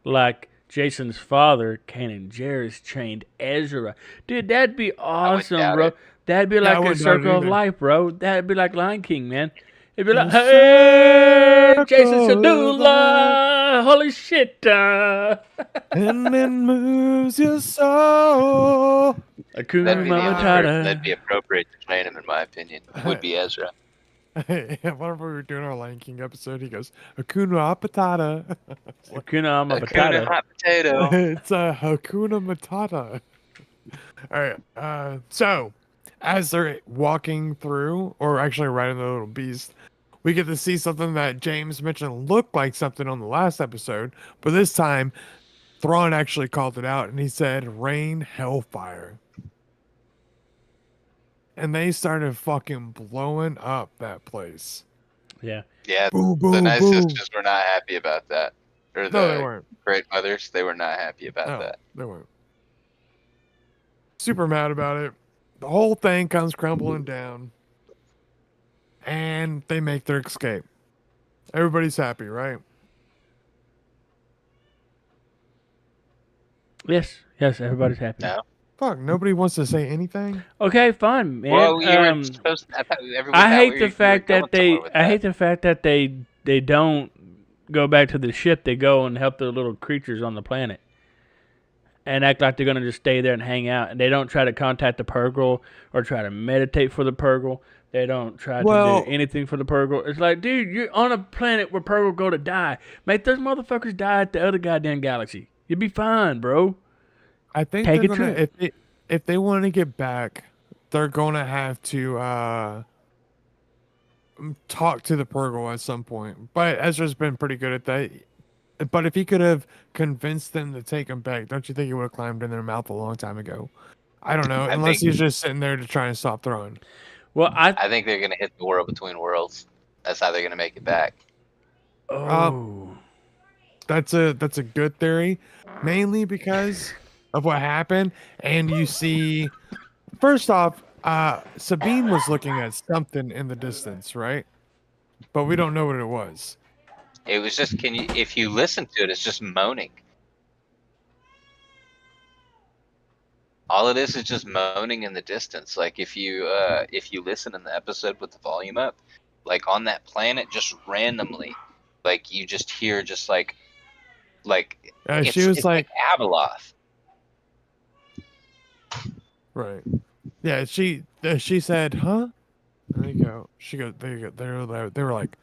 like Jason's father, Kanan Jarrus, trained Ezra? Dude, that'd be awesome, doubt bro. it. That'd be I like a wouldn't doubt it circle of either. life, bro. That'd be like Lion King, man. It'd be like, The hey, Jason circle of Sadula, holy shit. And then moves your soul. Akuna That'd be Matata. that'd be appropriate to train him, in my opinion. Would be Ezra. Whenever we were doing our Lion King episode, he goes, Hakuna Matata. Hakuna Hakuna Matata. hot potato. It's a Hakuna Matata. All right. So, as they're walking through, or actually riding the little beast, we get to see something that James mentioned looked like something on the last episode, but this time, Thrawn actually called it out and he said, Rain Hellfire. And they started fucking blowing up that place. Yeah. Yeah, Boom, the boom, Night boom. Sisters were not happy about that. Or No, they the weren't. Great Mothers, they were not happy about No, that. they weren't. Super mad about it. The whole thing comes crumbling down. And they make their escape. Everybody's happy, right? Yes. Yes. Everybody's happy. No. Fuck, nobody wants to say anything. Okay. Fine, man. Well, you were supposed to. I hate the fact that they don't go back to the ship. They go and help the little creatures on the planet, and act like they're gonna just stay there and hang out. And they don't try to contact the Purgle or try to meditate for the Purgle. They don't try to do anything for the Purgle. It's like, dude, you're on a planet where Purgle go to die. Make those motherfuckers die at the other goddamn galaxy. You'll be fine, bro. I think Take they're a gonna trip. if they want to get back, they're gonna have to talk to the Purgle at some point. But Ezra's been pretty good at that. But if he could have convinced them to take him back, don't you think he would have climbed in their mouth a long time ago? I don't know, unless he's just sitting there to try and stop Thrawn. Well, I think they're gonna hit the world between worlds. That's how they're gonna make it back. That's a good theory, mainly because of what happened. And you see, first off, Sabine was looking at something in the distance, right? But we don't know what it was. It was just if you listen to it, it's just moaning. All it is just moaning in the distance. Like if you listen in the episode with the volume up, like on that planet, just randomly, like you just hear just like She was it's like Abeloth. right, yeah. She said, "Huh?" There you go. She goes, "There you go." They were like,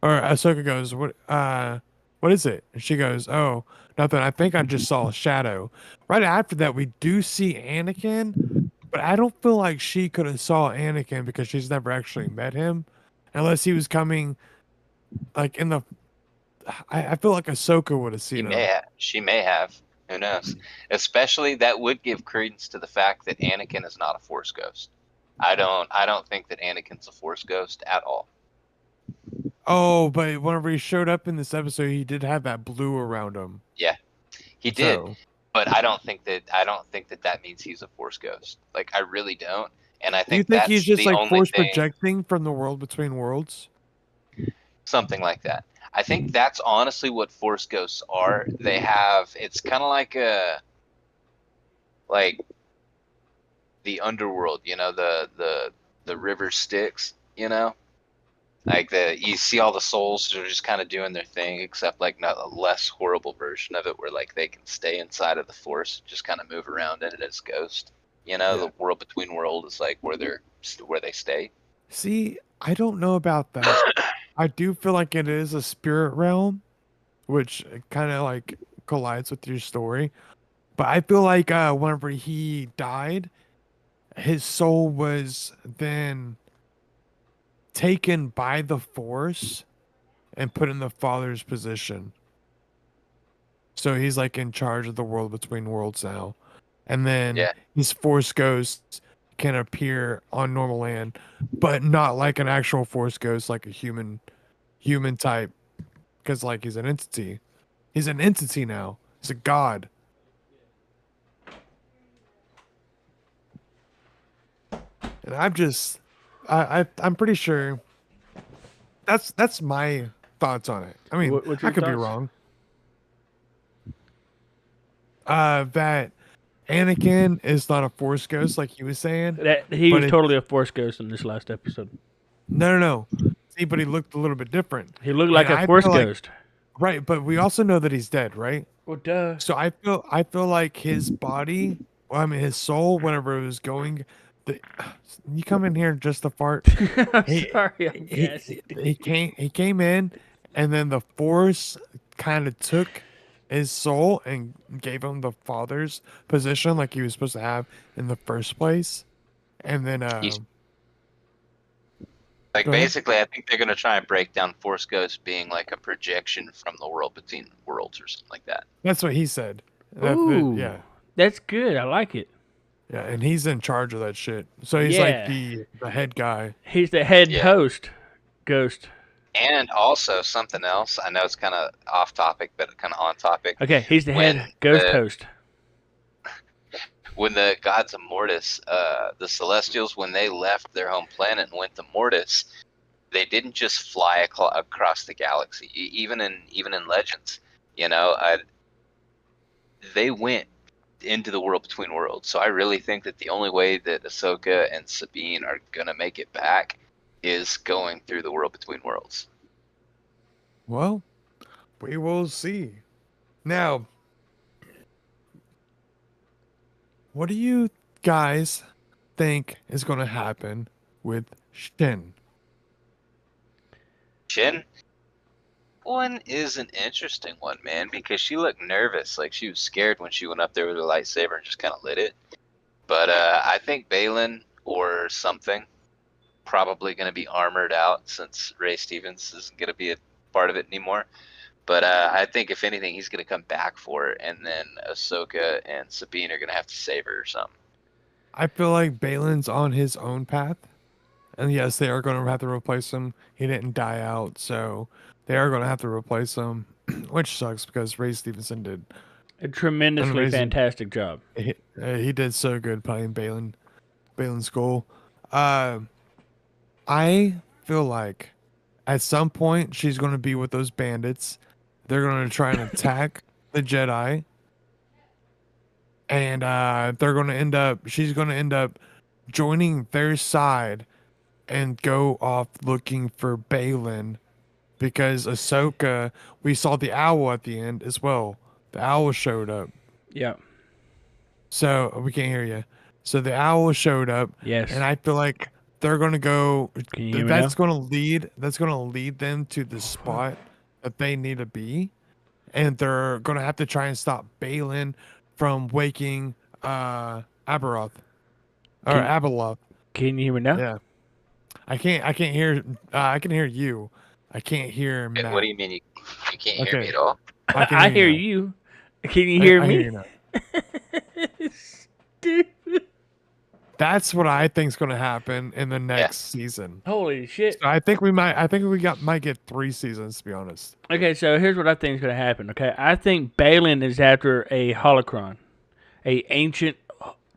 or Ahsoka goes, what is it?" And she goes, "Oh, nothing. I think I just saw a shadow." Right after that, we do see Anakin, but I don't feel like she could have saw Anakin because she's never actually met him, unless he was coming, like in the. I feel like Ahsoka would have seen him. She may have. Who knows? Especially that would give credence to the fact that Anakin is not a Force ghost. I don't think that Anakin's a Force ghost at all. Oh, but whenever he showed up in this episode, he did have that blue around him. Yeah, he did. So, But I don't think that means he's a Force ghost. Like I really don't. And I do you think think that's he's just the like only force thing, projecting from the world between worlds? something like that. I think that's honestly what Force ghosts are. They have it's kind of like the underworld, the river Styx, like you see all the souls that are just kind of doing their thing, except like not a less horrible version of it, where like they can stay inside of the Force, just kind of move around in it as ghost. The world between world is like where they stay. See, I don't know about that. I do feel like it is a spirit realm, which kind of like collides with your story. But I feel like whenever he died, his soul was then taken by the Force and put in the Father's position. So he's like in charge of the world between worlds now. And then his Force ghosts can appear on normal land, but not like an actual Force ghost, like a human type, because like he's an entity. He's an entity now. He's a god. And I'm pretty sure that's my thoughts on it. I mean, What's your I could be thoughts? wrong. That Anakin is not a Force ghost like he was saying. That he But was totally a Force ghost in this last episode. No. See, but he looked a little bit different. He looked like And a I Force feel like- ghost. Right, but we also know that he's dead, right? Well, duh. So I feel like his body, his soul, whenever it was going the, you come in here just to fart. I'm He, sorry, I'm gassy. he came in, and then the Force kind of took his soul and gave him the father's position, like he was supposed to have in the first place. And then, He's like go ahead. basically, I think they're gonna try and break down Force Ghost being like a projection from the world between worlds or something like that. That's what he said. Ooh, Yeah, that's good. I like it. yeah, and he's in charge of that shit. So he's like Yeah. the head guy. He's the head Yeah. host, Ghost. And also something else. I know it's kind of off topic, but kind of on topic. Okay, he's the When head Ghost the- host. When the gods of Mortis, the Celestials, when they left their home planet and went to Mortis, they didn't just fly across the galaxy. Even in Legends, you know, they went into the world between worlds. So I really think that the only way that Ahsoka and Sabine are gonna make it back is going through the world between worlds. Well, we will see. Now, what do you guys think is going to happen with Shin? Shin one is an interesting one, man, because she looked nervous, like she was scared when she went up there with her lightsaber and just kind of lit it. But I think Balin or something probably going to be armored out since Ray Stevens isn't going to be a part of it anymore. But I think if anything, he's going to come back for it, and then Ahsoka and Sabine are going to have to save her or something. I feel like Balin's on his own path. And yes, they are going to have to replace him. He didn't die out, so they are going to have to replace him, which sucks because Ray Stevenson did A tremendously amazing. fantastic job. He did so good playing Balin Skull. I feel like at some point she's going to be with those bandits. They're going to try and attack the Jedi, and they're going to end up. She's going to end up joining their side and go off looking for Balin because Ahsoka. We saw the owl at the end as well. The owl showed up. Yeah. So we can't hear you. So the owl showed up, Yes. and I feel like they're gonna go. Can you hear me That's now? gonna lead. That's gonna lead them to the spot that they need to be, and they're gonna have to try and stop Balin from waking Aberoth or Can- Abeloth. Can you hear me now? Yeah, I can't. I can't hear. I can hear you. I can't hear Matt. What do you mean you can't hear Okay. me at all? I can I hear now. you. Can you hear I me? hear you now. Stupid. That's what I think's gonna happen in the next season. Holy shit. So I think we might. I think might get 3 seasons to be honest. Okay, so here's what I think is going to happen. Okay, I think Balin is after a holocron, a ancient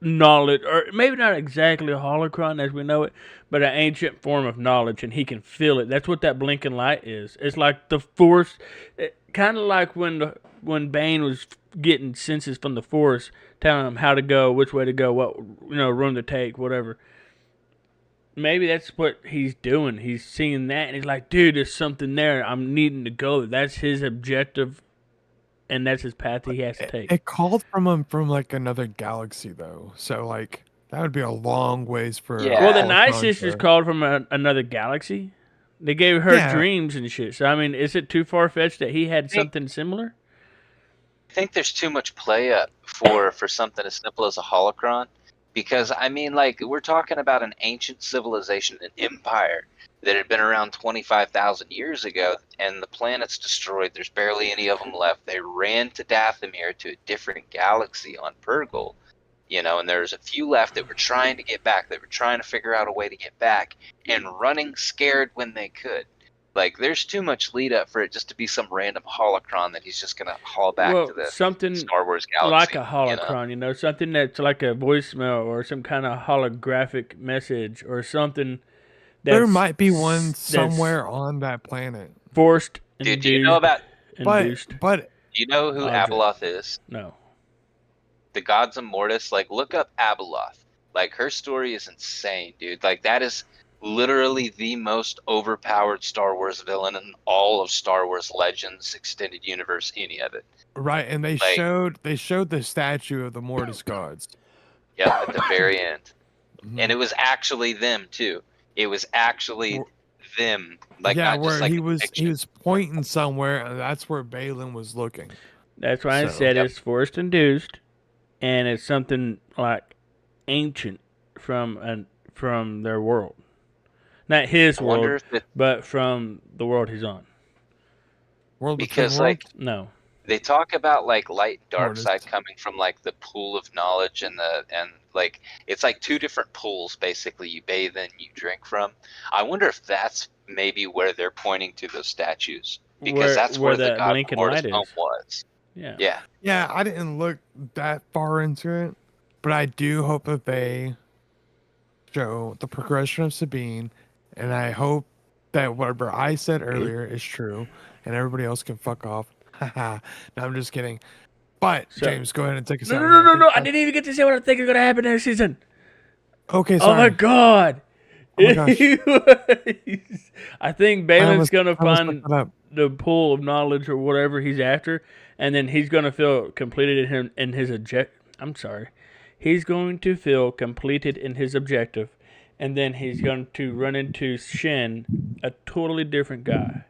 knowledge, or maybe not exactly a holocron as we know it, but an ancient form of knowledge, and he can feel it. That's what that blinking light is. It's like the Force, kind of like when Bane was getting senses from the Force, telling him how to go, which way to go, what room to take, whatever. Maybe that's what he's doing. He's seeing that, and he's like, dude, there's something there. I'm needing to go. That's his objective, and that's his path he has to take. It called from him from like another galaxy though, so like that would be a long ways for. Yeah. Well, the Holocron Night Sisters to- called from another galaxy. They gave her Yeah. dreams and shit. So, I mean, is it too far-fetched that he had something similar? I think there's too much play up for something as simple as a holocron, because I mean, like, we're talking about an ancient civilization, an empire that had been around 25,000 years ago, and the planet's destroyed. There's barely any of them left. They ran to Dathomir, to a different galaxy on Purgle, and there's a few left that were trying to get back. They were trying to figure out a way to get back, and running scared when they could. Like, there's too much lead up for it just to be some random holocron that he's just gonna haul back Well, to the something Star Wars galaxy. like a you know? holocron, something that's like a voicemail or some kind of holographic message or something that's There might be one that's somewhere on that planet, forced Dude, do you know about? induced. but Do you know who Object. Abeloth is? No. The gods of Mortis. Like, look up Abeloth. Like, her story is insane, dude. Like, that is literally the most overpowered Star Wars villain in all of Star Wars Legends, extended universe, any of it. right, and they Like- showed the statue of the Mortis gods. Yep, at the very end. and it was actually them too. It was actually them, like yeah, not just where like he a was picture. pointing somewhere, and that's where Balin was looking. That's why I So- said Yep. it's force induced, and it's something like ancient from their world, not his I wonder world, if it, but from the world he's on. World Between because Worlds. like No, they talk about like light and dark Mortis. side coming from like the pool of knowledge and like it's like two different pools basically you bathe in, you drink from. I wonder if that's maybe where they're pointing to those statues, because that's where where the that god blinking Mortis light home is. was. Yeah. Yeah. Yeah, I didn't look that far into it, but I do hope that they show the progression of Sabine, and I hope that whatever I said earlier is true, and everybody else can fuck off. Haha. No, I'm just kidding. But So- James, go ahead and take us No, out no, of here. no, no, no! I think didn't even get to say what I think is gonna happen next season. Okay, Oh my sorry. god! Oh my gosh. I think I Balin's almost gonna find fucked that up. the pool of knowledge or whatever he's after, and then he's gonna feel completed in his object. I'm sorry, he's going to feel completed in his objective, and then he's going to run into Shin, a totally different guy,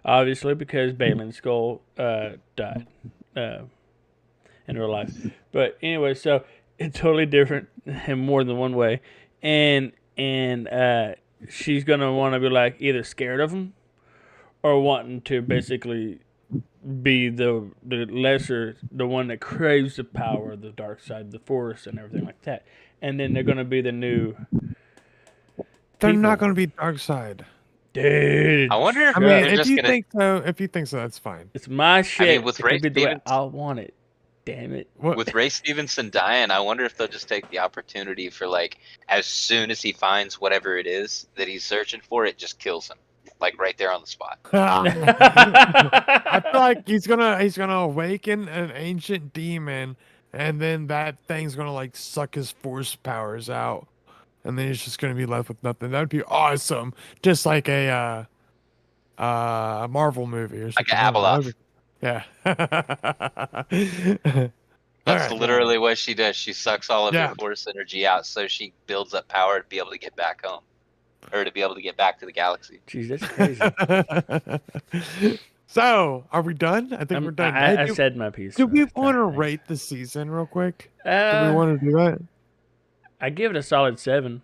obviously because Balin's skull died in real life. But anyway, so it's totally different in more than one way, and she's gonna want to be like either scared of him or wanting to basically be the lesser, the one that craves the power of the dark side, the force, and everything like that. And then they're gonna be the new They're not people. going to be dark side. Dude. I wonder if I mean, they're if just you gonna think so, that's fine. It's my shit. with It Ray could be the way Stevens- I want it. Damn it. What? with Ray Stevenson dying, I wonder if they'll just take the opportunity for like as soon as he finds whatever it is that he's searching for, it just kills him. Like right there on the spot. I feel like he's gonna awaken an ancient demon, and then that thing's gonna like suck his force powers out, and then he's just gonna be left with nothing. That'd be awesome, just like a Marvel movie or something. Like an Abeloth. Yeah. That's Alright. literally what she does. She sucks all of Yeah. her force energy out so she builds up power to be able to get back home. Or to be able to get back to the galaxy. Jeez, that's crazy. So, are we done? I think we're done. I Hey, said my piece. do we so want to thanks. rate the season real quick? Do we want to do that? I give it a solid 7.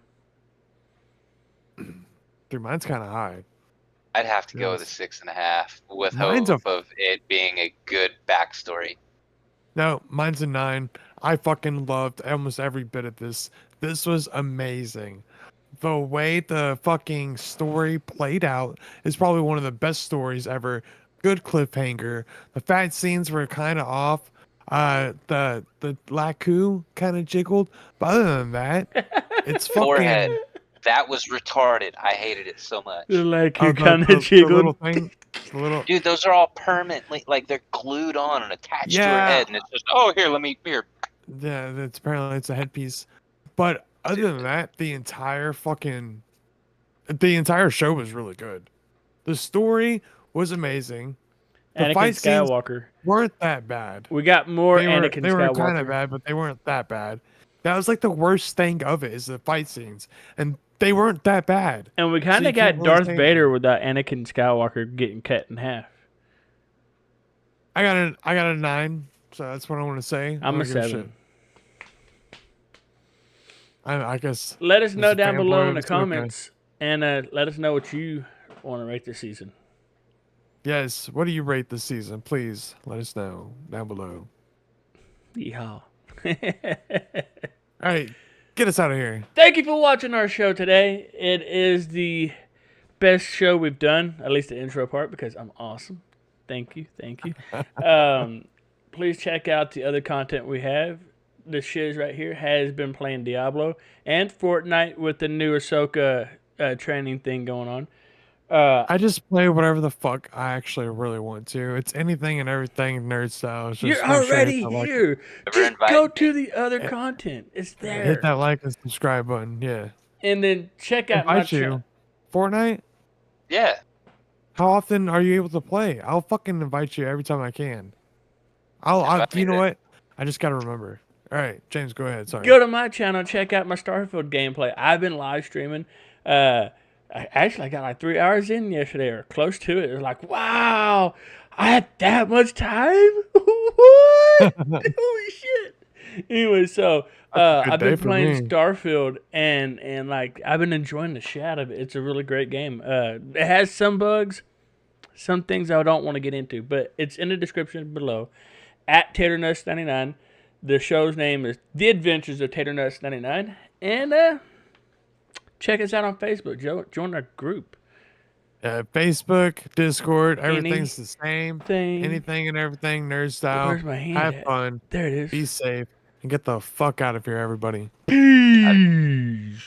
Dude, mine's kind of high. I'd have to go with a Yes. 6.5 with Mine's hope of it being a good backstory. No, mine's a 9. I fucking loved almost every bit of this. This was amazing. The way the fucking story played out is probably one of the best stories ever. Good cliffhanger. The fight scenes were kind of off. The Laku kind of jiggled, but other than that, it's fucking Forehead. That was retarded. I hated it so much. Like Oh, you the- kind the of jiggled. little thing. The little Dude, those are all permanently, like they're glued on and attached to her Yeah. head, and it's just, oh, here. yeah, that's apparently it's a headpiece. But other than that, the entire show was really good. The story was amazing. The Anakin fight scenes Skywalker. weren't that bad. We got more They were Anakin Skywalker. kind of bad, but they weren't that bad. That was like the worst thing of it is the fight scenes, and they weren't that bad. And we kind you of got can't really Darth say Vader without Anakin Skywalker getting cut in half. I got a 9, so that's what I want to say. I I'm a don't give 7. shit. I guess. Let us know As a down below fanboy, in the it's okay. comments, and let us know what you want to rate this season. Yes. What do you rate this season? Please let us know down below. Yeehaw. All right, get us out of here. Thank you for watching our show today. It is the best show we've done, at least the intro part, because I'm awesome. Thank you. Please check out the other content we have. The shiz right here has been playing Diablo and Fortnite with the new Ahsoka training thing going on. I just play whatever the fuck I actually really want to. It's anything and everything nerd style. It's just You're make sure I hit already that like- here. Never Just invite go me. to the other content. It's there. Hit that like and subscribe button. Yeah. And then check out my Invite you. channel. Fortnite? Yeah. How often are you able to play? I'll fucking invite you every time I can. Invite me you know then. what? I just gotta remember. All right, James, go ahead. Sorry. Go to my channel, check out my Starfield gameplay. I've been live streaming. I got like 3 hours in yesterday, or close to it. It was like, wow, I had that much time. What? Holy shit! Anyway, so That's a good I've been day for playing me. Starfield, and like I've been enjoying the shit out of it. It's a really great game. It has some bugs, some things I don't want to get into, but it's in the description below. At TaterNuts99. The show's name is The Adventures of TaterNuts99. And check us out on Facebook. Join our group. Facebook, Discord, everything's the same. Anything and everything, nerd style. Where's my hand Have at? fun. There it is. Be safe. And get the fuck out of here, everybody. Peace.